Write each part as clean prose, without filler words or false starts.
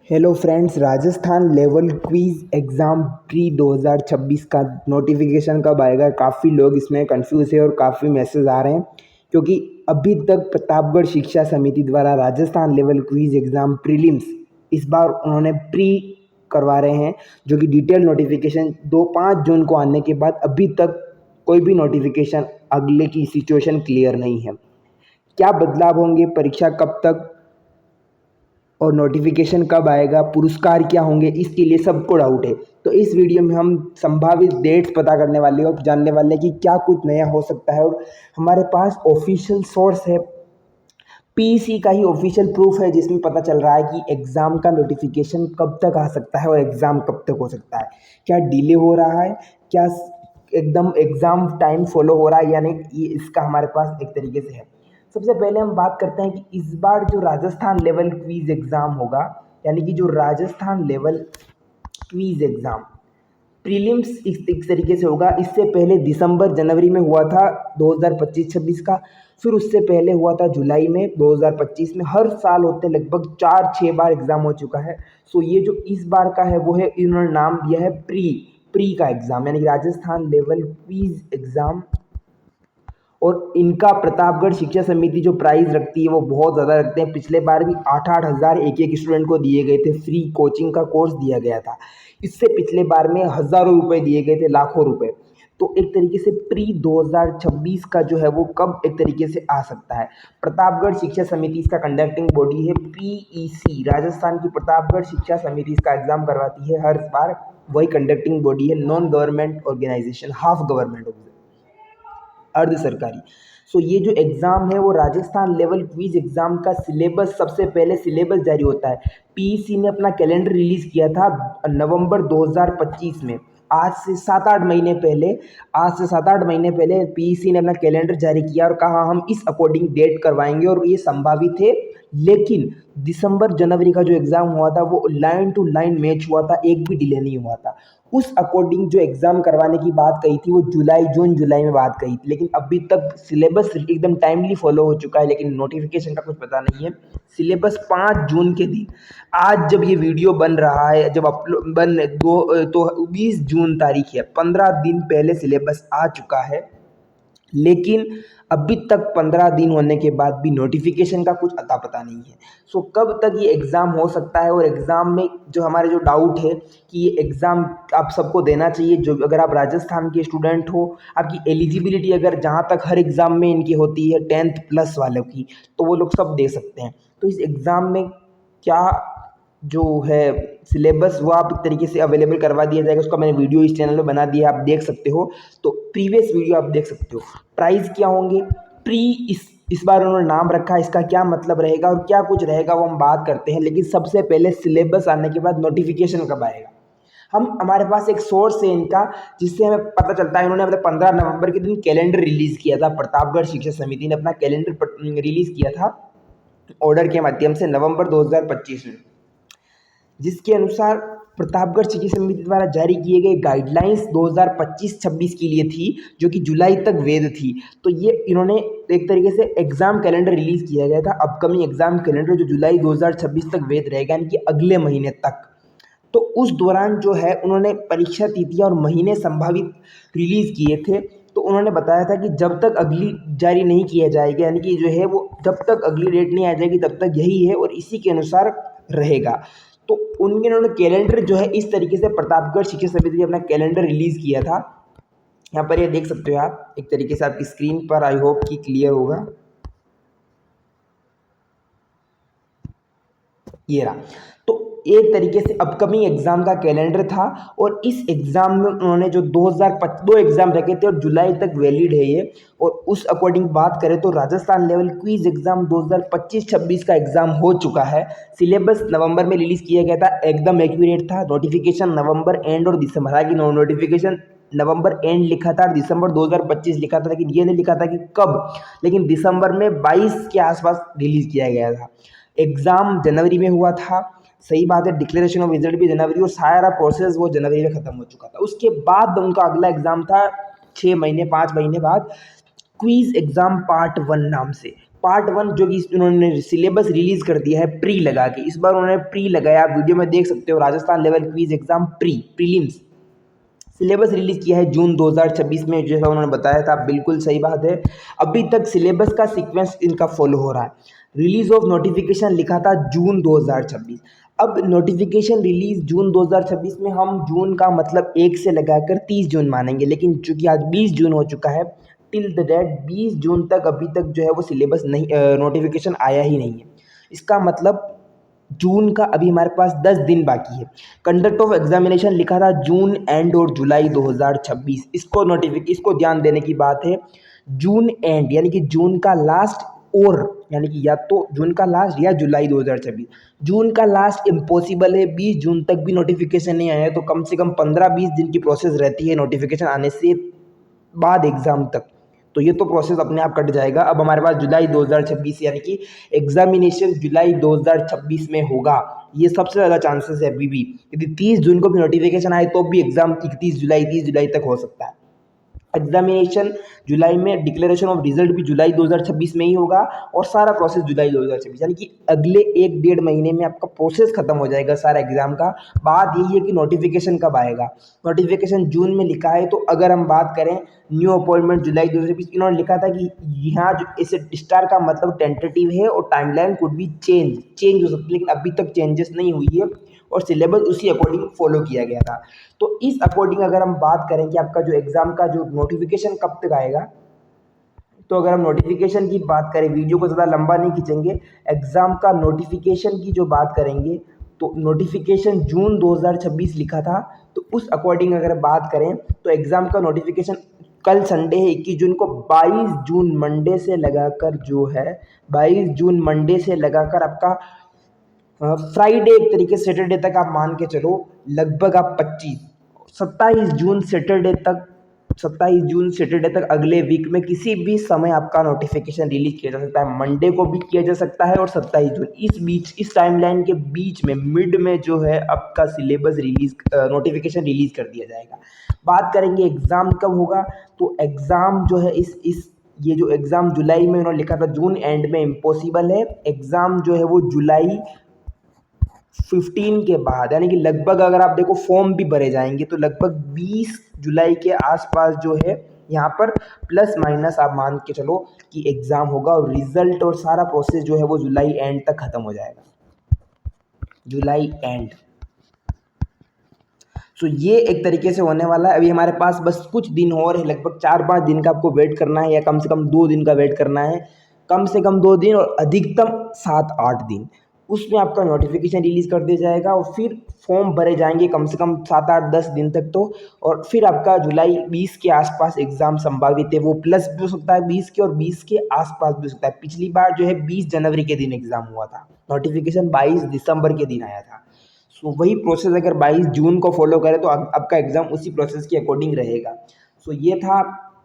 Hello friends, Rajasthan level quiz exam pre 2026 का notification कब आएगा? काफ़ी लोग इसमें कंफ्यूज है और काफ़ी मैसेज आ रहे हैं क्योंकि अभी तक प्रतापगढ़ शिक्षा समिति द्वारा Rajasthan level quiz exam prelims इस बार उन्होंने प्री करवा रहे हैं, जो कि डिटेल नोटिफिकेशन 5 जून को आने के बाद अभी तक कोई भी नोटिफिकेशन अगले की सिचुएशन क्लियर नहीं है। क्या बदलाव होंगे, परीक्षा कब तक और नोटिफिकेशन कब आएगा, पुरस्कार क्या होंगे, इसके लिए सबको डाउट है। तो इस वीडियो में हम संभावित डेट्स पता करने वाले और जानने वाले हैं कि क्या कुछ नया हो सकता है। और हमारे पास ऑफिशियल सोर्स है, पीईसी का ही ऑफिशियल प्रूफ है, जिसमें पता चल रहा है कि एग्ज़ाम का नोटिफिकेशन कब तक आ सकता है और एग्ज़ाम कब तक हो सकता है। क्या डिले हो रहा है, क्या एकदम एग्ज़ाम टाइम फॉलो हो रहा है या नहीं, ये इसका हमारे पास एक तरीके से है। सबसे पहले हम बात करते हैं कि इस बार जो राजस्थान लेवल क्विज़ एग्ज़ाम होगा, यानी कि जो Rajasthan level quiz exam prelims इस तरीके से होगा। इससे पहले दिसंबर जनवरी में हुआ था 2025-26 का, फिर उससे पहले हुआ था जुलाई में 2025 में। हर साल होते लगभग 4-6 बार एग्ज़ाम हो चुका है। सो ये जो इस बार का है वो है, इन्होंने नाम दिया है प्री प्री का एग्ज़ाम, यानी कि राजस्थान लेवल क्विज़ एग्ज़ाम। और इनका प्रतापगढ़ शिक्षा समिति जो प्राइस रखती है वो बहुत ज़्यादा रखते हैं। पिछले बार भी 8-8 हज़ार एक एक स्टूडेंट को दिए गए थे, फ्री कोचिंग का कोर्स दिया गया था। इससे पिछले बार में हज़ारों रुपए दिए गए थे, लाखों रुपए। तो एक तरीके से प्री 2026 का जो है वो कब एक तरीके से आ सकता है। प्रतापगढ़ शिक्षा समिति इसका कंडक्टिंग बॉडी है, पीईसी राजस्थान की प्रतापगढ़ शिक्षा समिति इसका एग्जाम करवाती है हर बार। वही कंडक्टिंग बॉडी है, non government organisation, half government अर्ध सरकारी। सो ये जो एग्ज़ाम है वो राजस्थान लेवल क्विज एग्ज़ाम का सिलेबस, सबसे पहले सिलेबस जारी होता है। पीईसी ने अपना कैलेंडर रिलीज़ किया था नवंबर 2025 में। आज से 7-8 महीने पहले पीईसी ने अपना कैलेंडर जारी किया और कहा हम इस अकॉर्डिंग डेट करवाएंगे, और ये संभावित है। लेकिन दिसंबर जनवरी का जो एग्ज़ाम हुआ था वो लाइन टू लाइन मैच हुआ था, एक भी डिले नहीं हुआ था। उस अकॉर्डिंग जो एग्ज़ाम करवाने की बात कही थी वो जून जुलाई में बात कही थी, लेकिन अभी तक सिलेबस एकदम टाइमली फॉलो हो चुका है, लेकिन नोटिफिकेशन का कुछ पता नहीं है। सिलेबस 5 जून के दिन, आज जब ये वीडियो बन रहा है, जब अपलोड बन दो तो 20 जून तारीख है, 15 दिन पहले सिलेबस आ चुका है। लेकिन अभी तक 15 दिन होने के बाद भी नोटिफिकेशन का कुछ अता पता नहीं है। सो कब तक ये एग्ज़ाम हो सकता है, और एग्ज़ाम में जो हमारे जो डाउट है कि ये एग्ज़ाम आप सबको देना चाहिए, जो अगर आप राजस्थान के स्टूडेंट हो, आपकी एलिजिबिलिटी अगर जहाँ तक हर एग्ज़ाम में इनकी होती है 10th प्लस वालों की, तो वो लोग सब दे सकते हैं। तो इस एग्ज़ाम में क्या जो है सिलेबस वो आप एक तरीके से अवेलेबल करवा दिया जाएगा। उसका मैंने वीडियो इस चैनल में बना दिया है, आप देख सकते हो। तो प्रीवियस वीडियो आप देख सकते हो। प्राइस क्या होंगे, प्री इस बार उन्होंने नाम रखा है, इसका क्या मतलब रहेगा और क्या कुछ रहेगा वो हम बात करते हैं। लेकिन सबसे पहले सिलेबस आने के बाद नोटिफिकेशन कब आएगा। हमारे पास एक सोर्स है इनका, जिससे हमें पता चलता है। इन्होंने अपने 15 नवंबर के दिन कैलेंडर रिलीज़ किया था, प्रतापगढ़ शिक्षा समिति ने अपना कैलेंडर रिलीज़ किया था ऑर्डर के माध्यम से नवंबर 2025 में, जिसके अनुसार प्रतापगढ़ शिक्षा समिति द्वारा जारी किए गए गाइडलाइंस 2025-26 के लिए थी, जो कि जुलाई तक वैध थी। तो ये इन्होंने एक तरीके से एग्ज़ाम कैलेंडर रिलीज़ किया गया था, अपकमिंग एग्ज़ाम कैलेंडर, जो जुलाई 2026 तक वैध रहेगा, यानी कि अगले महीने तक। तो उस दौरान जो है उन्होंने परीक्षा तिथियाँ और महीने संभावित रिलीज़ किए थे। तो उन्होंने बताया था कि जब तक अगली जारी नहीं किया जाएगा, यानी कि जो है वो जब तक अगली डेट नहीं आ जाएगी तब तक यही है और इसी के अनुसार रहेगा। तो उन्होंने कैलेंडर जो है इस तरीके से प्रतापगढ़ शिक्षा समिति ने अपना कैलेंडर रिलीज़ किया था। यहाँ पर ये देख सकते हो आप, एक तरीके से आपकी स्क्रीन पर, आई होप कि क्लियर होगा। ये रहा। तो एक तरीके से अपकमिंग एग्ज़ाम का कैलेंडर था, और इस एग्ज़ाम में उन्होंने जो 2 एग्ज़ाम रखे थे और जुलाई तक वैलिड है ये। और उस अकॉर्डिंग बात करें तो राजस्थान लेवल क्विज एग्ज़ाम 2025-26 का एग्ज़ाम हो चुका है। सिलेबस नवंबर में रिलीज़ किया गया था, एकदम एक्यूरेट था। नोटिफिकेशन नवंबर एंड और दिसंबर, हालांकि नोटिफिकेशन नवंबर एंड लिखा था और दिसंबर 2025 लिखा था, लेकिन ये नहीं लिखा था कि कब। लेकिन दिसंबर में 22 के आसपास रिलीज़ किया गया था। एग्ज़ाम जनवरी में हुआ था, सही बात है। डिक्लेरेशन ऑफ रिजल्ट भी जनवरी, और सारा प्रोसेस वो जनवरी में ख़त्म हो चुका था। उसके बाद उनका अगला एग्ज़ाम था 6 महीने 5 महीने बाद, क्विज़ एग्ज़ाम पार्ट 1 नाम से। पार्ट 1 जो कि उन्होंने सिलेबस रिलीज़ कर दिया है प्री लगा के, इस बार उन्होंने प्री लगाया, आप वीडियो में देख सकते हो, Rajasthan level quiz exam prelims syllabus release किया है जून 2026 में, जैसा उन्होंने बताया था, बिल्कुल सही बात है। अभी तक सिलेबस का सीक्वेंस इनका फॉलो हो रहा है। रिलीज ऑफ नोटिफिकेशन लिखा था जून 2026, अब नोटिफिकेशन रिलीज जून 2026 में हम जून का मतलब 1 से लगाकर 30 जून मानेंगे, लेकिन चूंकि आज 20 जून हो चुका है, टिल द डेट 20 जून तक अभी तक जो है वो सिलेबस नहीं, नोटिफिकेशन आया ही नहीं है। इसका मतलब जून का अभी हमारे पास 10 दिन बाकी है। कंडक्ट ऑफ एग्जामिनेशन लिखा था जून एंड और जुलाई 2026, इसको ध्यान देने की बात है। जून एंड यानी कि जून का लास्ट, और यानी कि या तो जून का लास्ट या जुलाई 2026। जून का लास्ट इम्पॉसिबल है, 20 जून तक भी नोटिफिकेशन नहीं आया है, तो कम से कम 15-20 दिन की प्रोसेस रहती है नोटिफिकेशन आने से बाद एग्ज़ाम तक, तो ये तो प्रोसेस अपने आप कट जाएगा। अब हमारे पास जुलाई 2026 यानी कि एग्जामिनेशन जुलाई 2026 में होगा, ये सबसे ज़्यादा चांसेस है अभी भी। यदि 30 जून को भी नोटिफिकेशन आए तो भी एग्ज़ाम 30 जुलाई तक हो सकता है। एग्जामिनेशन जुलाई में, डिक्लेरेशन ऑफ रिजल्ट भी जुलाई 2026 में ही होगा, और सारा प्रोसेस जुलाई 2026, यानी कि अगले 1-1.5 महीने में आपका प्रोसेस खत्म हो जाएगा सारा एग्जाम का। बात यही है कि नोटिफिकेशन कब आएगा। नोटिफिकेशन जून में लिखा है, तो अगर हम बात करें न्यू अपॉइंटमेंट जुलाई 2026, इन्होंने लिखा था कि यहाँ जो इसे स्टार का मतलब टेंटेटिव है और टाइमलाइन कुड भी चेंज हो सकती है, लेकिन अभी तक चेंजेस नहीं हुई है और सिलेबस उसी अकॉर्डिंग फॉलो किया गया था। तो इस अकॉर्डिंग अगर हम बात करें कि आपका जो एग्ज़ाम का जो नोटिफिकेशन कब तक आएगा, तो अगर हम नोटिफिकेशन की बात करें, वीडियो को ज़्यादा लंबा नहीं खींचेंगे, एग्ज़ाम का नोटिफिकेशन की जो बात करेंगे, तो नोटिफिकेशन जून 2026 लिखा था, तो उस अकॉर्डिंग अगर बात करें तो एग्ज़ाम का नोटिफिकेशन कल संडे है 21 जून को, 22 जून मंडे से लगाकर जो है 22 जून मंडे से लगाकर आपका फ्राइडे, एक तरीके से सैटरडे तक आप मान के चलो, लगभग आप 27 जून सैटरडे तक अगले वीक में किसी भी समय आपका नोटिफिकेशन रिलीज किया जा सकता है। मंडे को भी किया जा सकता है और 27 जून, इस टाइमलाइन के बीच में मिड में जो है आपका सिलेबस नोटिफिकेशन रिलीज कर दिया जाएगा। बात करेंगे एग्ज़ाम कब होगा, तो एग्ज़ाम जो है इस ये जो एग्ज़ाम जुलाई में उन्होंने लिखा था जून एंड में इम्पॉसिबल है, एग्ज़ाम जो है वो जुलाई 15 के बाद, यानी कि लगभग अगर आप देखो फॉर्म भी भरे जाएंगे तो लगभग 20 जुलाई के आसपास जो है यहाँ पर प्लस माइनस आप मान के चलो कि एग्ज़ाम होगा, और रिजल्ट और सारा प्रोसेस जो है वो जुलाई एंड तक ख़त्म हो जाएगा, जुलाई एंड। सो ये एक तरीके से होने वाला है। अभी हमारे पास बस कुछ दिन और है, लगभग 4-5 दिन का आपको वेट करना है, या कम से कम 2 दिन का वेट करना है, कम से कम 2 दिन और अधिकतम 7-8 दिन, उसमें आपका नोटिफिकेशन रिलीज़ कर दिया जाएगा, और फिर फॉर्म भरे जाएंगे कम से कम 7-8-10 दिन तक तो, और फिर आपका जुलाई 20 के आसपास एग्ज़ाम संभावित है, वो प्लस भी हो सकता है 20 के और 20 के आसपास भी हो सकता है। पिछली बार जो है 20 जनवरी के दिन एग्ज़ाम हुआ था, नोटिफिकेशन 22 दिसंबर के दिन आया था। सो वही प्रोसेस अगर 22 जून को फॉलो करें तो आपका एग्ज़ाम उसी प्रोसेस के अकॉर्डिंग रहेगा। सो ये था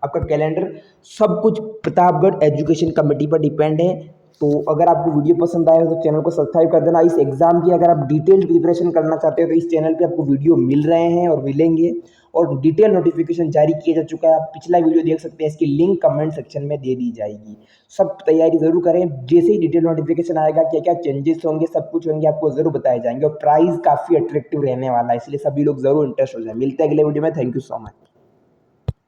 आपका कैलेंडर, सब कुछ प्रतापगढ़ एजुकेशन कमेटी पर डिपेंड है। तो अगर आपको वीडियो पसंद आया हो तो चैनल को सब्सक्राइब कर देना। इस एग्ज़ाम की अगर आप डिटेल प्रिपरेशन करना चाहते हो तो इस चैनल पे आपको वीडियो मिल रहे हैं और मिलेंगे, और डिटेल नोटिफिकेशन जारी किया जा चुका है, आप पिछला वीडियो देख सकते हैं, इसकी लिंक कमेंट सेक्शन में दे दी जाएगी। सब तैयारी ज़रूर करें, जैसे ही डिटेल नोटिफिकेशन आएगा क्या क्या चेंजेस होंगे, सब कुछ होंगे, आपको ज़रूर बताए जाएंगे, और प्राइस काफ़ी अट्रैक्टिव रहने वाला है, इसलिए सभी लोग ज़रूर इंटरेस्ट हो जाए। मिलते हैं अगले वीडियो में, थैंक यू सो मच।